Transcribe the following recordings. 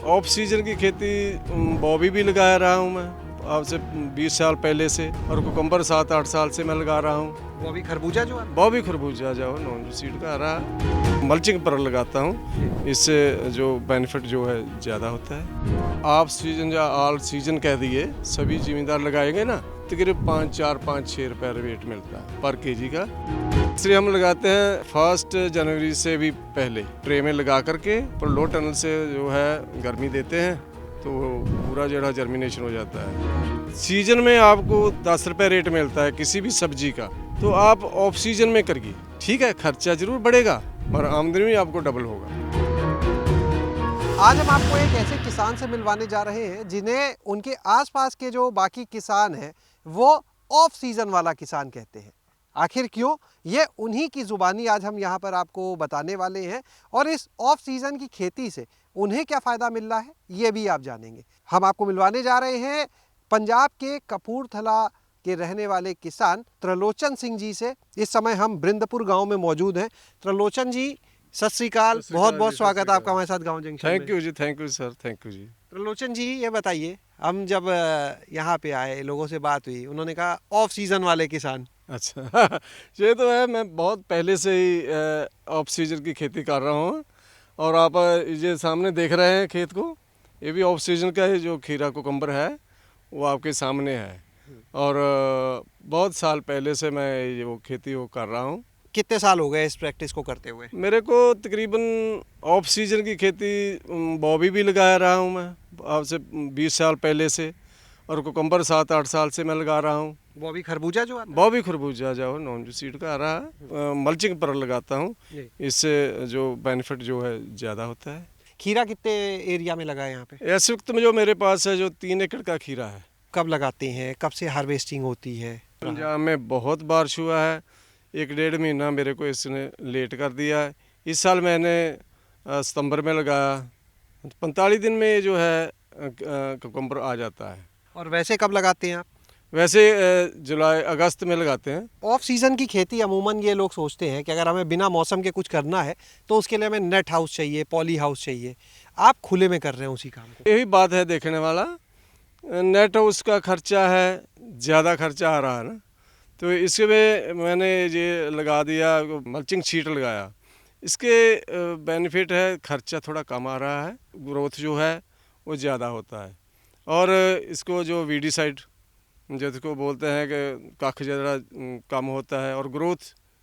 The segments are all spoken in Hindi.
ऑफ सीजन की खेती बॉबी भी लगा रहा हूँ मैं आज से 20 साल पहले से, और कुकम्बर 7-8 साल से मैं लगा रहा हूँ। बॉबी खरबूजा जो है, बॉबी खरबूजा जो नॉन सीड का आ रहा, मल्चिंग पर लगाता हूँ, इससे जो बेनिफिट जो है ज़्यादा होता है। ऑफ सीजन या ऑल सीजन कह दिए, सभी जिम्मेदार लगाएंगे ना, तकरीबन 5-6 रुपये रेट मिलता है पर केजी का। इसलिए हम लगाते हैं 1 जनवरी से भी पहले ट्रे में लगा करके, पर लो टनल से जो है गर्मी देते हैं तो पूरा जड़ा जर्मिनेशन हो जाता है। सीजन में आपको 10 रुपये रेट मिलता है किसी भी सब्जी का, तो आप ऑफ सीजन में करिए, ठीक है, खर्चा जरूर बढ़ेगा और आमदनी भी आपको डबल होगा। आज हम आपको एक ऐसे किसान से मिलवाने जा रहे हैं जिन्हें उनके आसपास के जो बाकी किसान हैं वो ऑफ सीजन वाला किसान कहते हैं। आखिर क्यों, ये उन्हीं की ज़ुबानी आज हम यहाँ पर आपको बताने वाले हैं, और इस ऑफ सीजन की खेती से उन्हें क्या फ़ायदा मिल रहा है ये भी आप जानेंगे। हम आपको मिलवाने जा रहे हैं पंजाब के कपूरथला के रहने वाले किसान त्रिलोचन सिंह जी से। इस समय हम बृंदपुर गांव में मौजूद हैं। त्रिलोचन जी सत श्री अकाल, बहुत बहुत स्वागत है आपका हमारे साथ गांव जंक्शन में। Thank you ji, thank you sir, thank you ji. Trilochan ji ये बताइए, हम जब यहाँ पे आए, लोगों से बात हुई, उन्होंने कहा ऑफ सीजन वाले किसान। अच्छा ये तो है, मैं बहुत पहले से ही ऑफ सीजन की खेती कर रहा हूँ, और आप ये सामने देख रहे हैं खेत को, ये भी ऑफ सीजन का है। जो खीरा कुकम्बर है वो आपके सामने है, और बहुत साल पहले से मैं ये वो खेती वो कर रहा हूँ। कितने साल हो गए इस प्रैक्टिस को करते हुए? मेरे को तकरीबन ऑफ सीजन की खेती बॉबी भी लगा रहा हूँ मैं आज से 20 साल पहले से, और कुकम्बर 7-8 साल से मैं लगा रहा हूँ। बॉबी खरबूजा जो आता है? बॉबी खरबूजा जो नॉन सीड का आ रहा है, मल्चिंग पर लगाता हूँ, इससे जो बेनिफिट जो है ज़्यादा होता है। खीरा कितने एरिया में लगा है यहाँ पे? इस वक्त में जो मेरे पास है जो 3 एकड़ का खीरा है। कब लगाते हैं, कब से हार्वेस्टिंग होती है? पंजाब में बहुत बारिश हुआ है, 1-1.5 महीना मेरे को इसने लेट कर दिया है। इस साल मैंने सितंबर में लगाया, 45 दिन में जो है कुकम्बर आ जाता है। और वैसे कब लगाते हैं आप? वैसे जुलाई अगस्त में लगाते हैं। ऑफ सीजन की खेती अमूमन ये लोग सोचते हैं कि अगर हमें बिना मौसम के कुछ करना है तो उसके लिए हमें नेट हाउस चाहिए, पॉली हाउस चाहिए। आप खुले में कर रहे हैं उसी काम को। यही बात है देखने वाला, नेट हाउस का खर्चा है, ज़्यादा खर्चा आ रहा है ना, तो इसमें मैंने ये लगा दिया, मल्चिंग शीट लगाया। इसके बेनिफिट है, खर्चा थोड़ा कम आ रहा है, ग्रोथ जो है वो ज़्यादा होता है, और इसको जो वीडीसाइड जिसको बोलते हैं कि कख ज़रा कम होता है, और ग्रोथ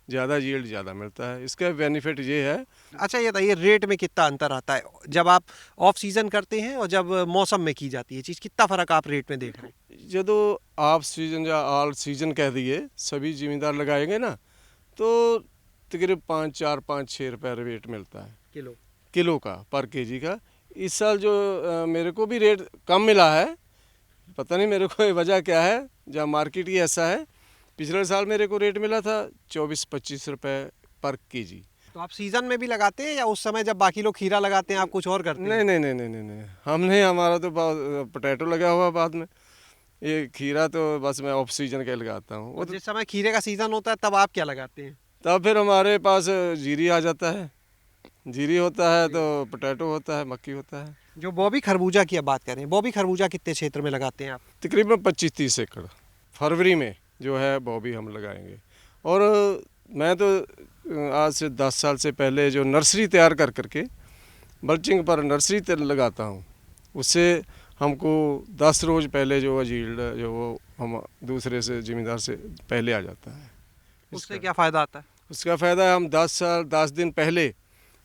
ज़्यादा, यील्ड ज़्यादा मिलता है। इसका बेनिफिट ये है। अच्छा ये बताइए, रेट में कितना अंतर आता है जब आप ऑफ सीजन करते हैं और जब मौसम में की जाती है चीज़? कितना फ़र्क आप रेट में देख रहे हैं? जो ऑफ सीजन या ऑल सीजन कह दिए, सभी जिम्मेदार लगाएंगे ना, तो तकरीबन 5-6 रुपये रेट मिलता है किलो का, पर केजी का। इस साल जो मेरे को भी रेट कम मिला है, पता नहीं मेरे को वजह क्या है, जहाँ मार्केट ही ऐसा है। पिछले साल मेरे को रेट मिला था 24-25 रुपये पर केजी। तो आप सीजन में भी लगाते हैं या उस समय जब बाकी लोग खीरा लगाते हैं आप कुछ और करते हैं? नहीं, हमने, हमारा तो पोटैटो लगा हुआ बाद में, ये खीरा तो बस मैं ऑफ सीजन के लगाता हूँ। और जिस समय खीरे का सीजन होता है तब आप क्या लगाते हैं? तब फिर हमारे पास जीरी आ जाता है, जीरी होता है तो पोटैटो होता है, मक्की होता है। जो बॉबी खरबूजा की अब बात करें, बॉबी खरबूजा कितने क्षेत्र में लगाते हैं आप? तकरीबन 25-30 एकड़ फरवरी में जो है बॉबी हम लगाएंगे। और मैं तो आज से 10 साल से पहले जो नर्सरी तैयार कर करके मल्चिंग पर नर्सरी लगाता हूँ, उससे हमको 10 रोज़ पहले जो यील्ड जो वो हम दूसरे से ज़मींदार से पहले आ जाता है। उससे क्या फ़ायदा आता है? उसका फ़ायदा है, हम 10 दिन पहले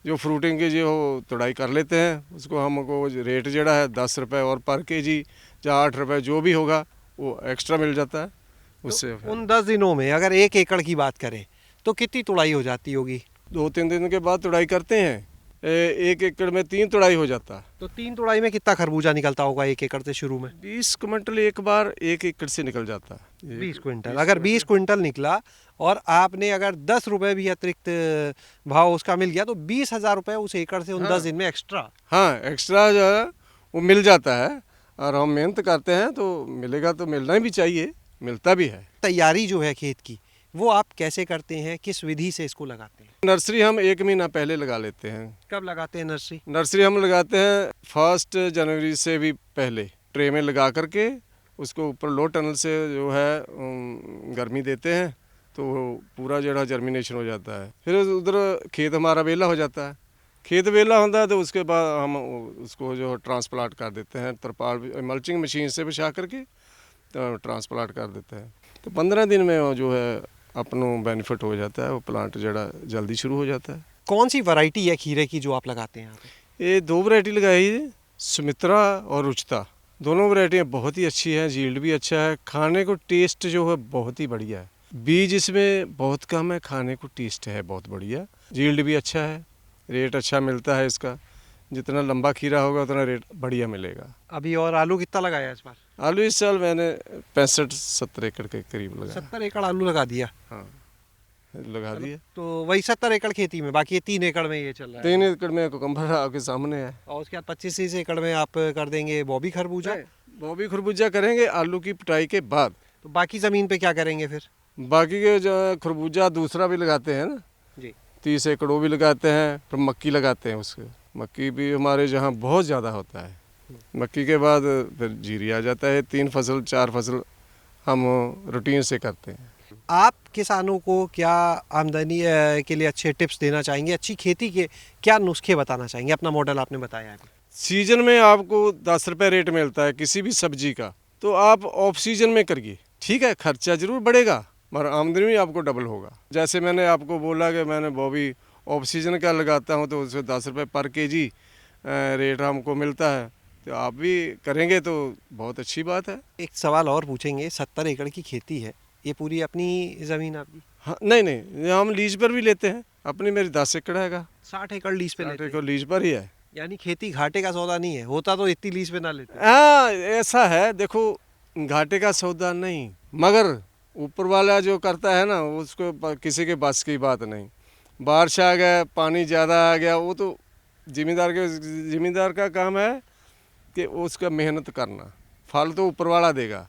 जो फ्रूटिंग की जो तुड़ाई कर लेते हैं, उसको हमको रेट जड़ा है 10 रुपये और पर केजी या 8 रुपये जो भी होगा वो एक्स्ट्रा मिल जाता है उससे। तो उन 10 दिनों में अगर 1 एकड़ की बात करें तो कितनी तुड़ाई हो जाती होगी? 2-3 दिन के बाद तुड़ाई करते हैं, 1 एकड़ में 3 तुड़ाई हो जाता है। तो 3 तुड़ाई में कितना खरबूजा निकलता होगा 1 एकड़ से शुरू में? 20 क्विंटल एक बार 1 एकड़ से निकल जाता है। 20 क्विंटल। अगर 20 क्विंटल निकला और आपने अगर 10 रुपये भी अतिरिक्त भाव उसका मिल गया तो 20,000 रुपये उस एकड़ से उन 10 दिन में एक्स्ट्रा। हाँ, एक्स्ट्रा जो है वो मिल जाता है, और हम मेहनत करते हैं तो मिलेगा, तो मिलना भी चाहिए, मिलता भी है। तैयारी जो है खेत की वो आप कैसे करते हैं, किस विधि से इसको लगाते हैं? नर्सरी हम 1 महीना पहले लगा लेते हैं। कब लगाते हैं नर्सरी? नर्सरी हम लगाते हैं 1 जनवरी से भी पहले, ट्रे में लगा करके उसको ऊपर लो टनल से जो है गर्मी देते हैं, तो पूरा जो है जर्मिनेशन हो जाता है। फिर उधर खेत हमारा वेला हो जाता है, खेत वेला होता है तो उसके बाद हम उसको जो ट्रांसप्लांट कर देते हैं, तरपाल मल्चिंग मशीन से बिछा करके तो ट्रांसप्लांट कर देते हैं। तो 15 दिन में वो जो है अपनों बेनिफिट हो जाता है, वो प्लांट जड़ा जल्दी शुरू हो जाता है। कौन सी वैरायटी है खीरे की जो आप लगाते हैं यहाँ पे? ये 2 वैरायटी लगाई है, सुमित्रा और रुचिता। दोनों वैरायटियाँ बहुत ही अच्छी हैं, यील्ड भी अच्छा है, खाने को टेस्ट जो है बहुत ही बढ़िया है। बीज इसमें बहुत कम है, खाने को टेस्ट है बहुत बढ़िया, यील्ड भी अच्छा है, रेट अच्छा मिलता है इसका। जितना लंबा खीरा होगा उतना रेट बढ़िया मिलेगा। अभी और आलू कितना लगाया इस बार? आलू इस साल मैंने 65-70 एकड़ के करीब लगाया। 70 एकड़ आलू लगा दिया? हाँ, लगा दिया। तो वही 70 एकड़ खेती में, बाकी ये 3 एकड़ में ये चल रहा है। 3 एकड़ में कोकम्बर आपके सामने है। और उसके बाद 25-30 एकड़ में आप कर देंगे बॉबी खरबूजा? बॉबी खरबूजा करेंगे आलू की पिटाई के बाद। तो बाकी ज़मीन पे क्या करेंगे फिर? बाकी के जो खरबूजा दूसरा भी लगाते हैं ना जी, 30 एकड़ वो भी लगाते हैं, फिर मक्की लगाते हैं। उसके मक्की भी हमारे जहाँ बहुत ज़्यादा होता है। मक्की के बाद फिर जीरी आ जाता है। 3 फसल 4 फसल हम रूटीन से करते हैं। आप किसानों को क्या आमदनी के लिए अच्छे टिप्स देना चाहेंगे, अच्छी खेती के क्या नुस्खे बताना चाहेंगे? अपना मॉडल आपने बताया है। सीजन में आपको 10 रुपये रेट मिलता है किसी भी सब्जी का, तो आप ऑफ सीजन में करिए। ठीक है, खर्चा जरूर बढ़ेगा मगर आमदनी भी आपको डबल होगा। जैसे मैंने आपको बोला कि मैंने बॉबी ऑफ सीजन का लगाता हूँ तो उससे 10 रुपये पर केजी रेट हमको मिलता है, तो आप भी करेंगे तो बहुत अच्छी बात है। एक सवाल और पूछेंगे, 70 एकड़ की खेती है, ये पूरी अपनी ज़मीन आपकी? हाँ, नहीं, हम लीज पर भी लेते हैं। अपनी मेरी 10 एकड़ हैगा। 60 एकड़ लीज पे लेते हैं? एकड़ लीज पर ही है। यानी खेती घाटे का सौदा नहीं है, होता तो इतनी लीज पे ना लेते। हाँ, ऐसा है, देखो घाटे का सौदा नहीं, मगर ऊपर वाला जो करता है ना उसको किसी के बस की बात नहीं। बारिश आ गया, पानी ज़्यादा आ गया, वो तो जिम्मेदार का काम है कि उसका मेहनत करना, फल तो ऊपर वाला देगा।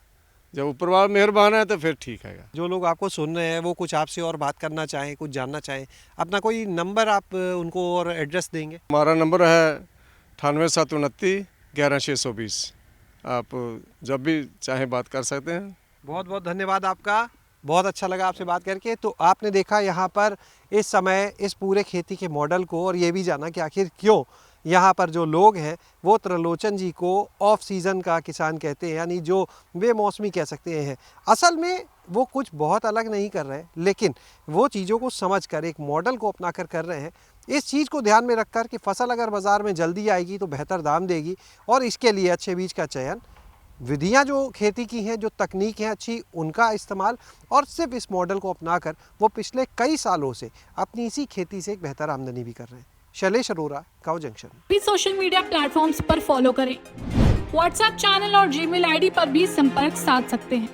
जब ऊपर वाला मेहरबान है तो फिर ठीक है। जो लोग आपको सुन रहे हैं वो कुछ आपसे और बात करना चाहें, कुछ जानना चाहें, अपना कोई नंबर आप उनको और एड्रेस देंगे? हमारा नंबर है 98 729 11 620। आप जब भी चाहें बात कर सकते हैं। बहुत बहुत धन्यवाद आपका, बहुत अच्छा लगा आपसे बात करके। तो आपने देखा यहाँ पर इस समय इस पूरे खेती के मॉडल को, और ये भी जाना कि आखिर क्यों यहाँ पर जो लोग हैं वो त्रिलोचन जी को ऑफ सीज़न का किसान कहते हैं, यानी जो बेमौसमी कह सकते हैं। असल में वो कुछ बहुत अलग नहीं कर रहे, लेकिन वो चीज़ों को समझकर एक मॉडल को अपनाकर कर रहे हैं। इस चीज़ को ध्यान में रखकर कि फसल अगर बाज़ार में जल्दी आएगी तो बेहतर दाम देगी, और इसके लिए अच्छे बीज का चयन, विधियां जो खेती की हैं, जो तकनीक हैं अच्छी, उनका इस्तेमाल, और सिर्फ इस मॉडल को अपनाकर वो पिछले कई सालों से अपनी इसी खेती से एक बेहतर आमदनी भी कर रहे हैं। शैलेश अरोरा, काऊ जंक्शन। भी सोशल मीडिया प्लेटफॉर्म्स पर फॉलो करें, व्हाट्सएप चैनल और जीमेल आईडी पर भी संपर्क साध सकते हैं।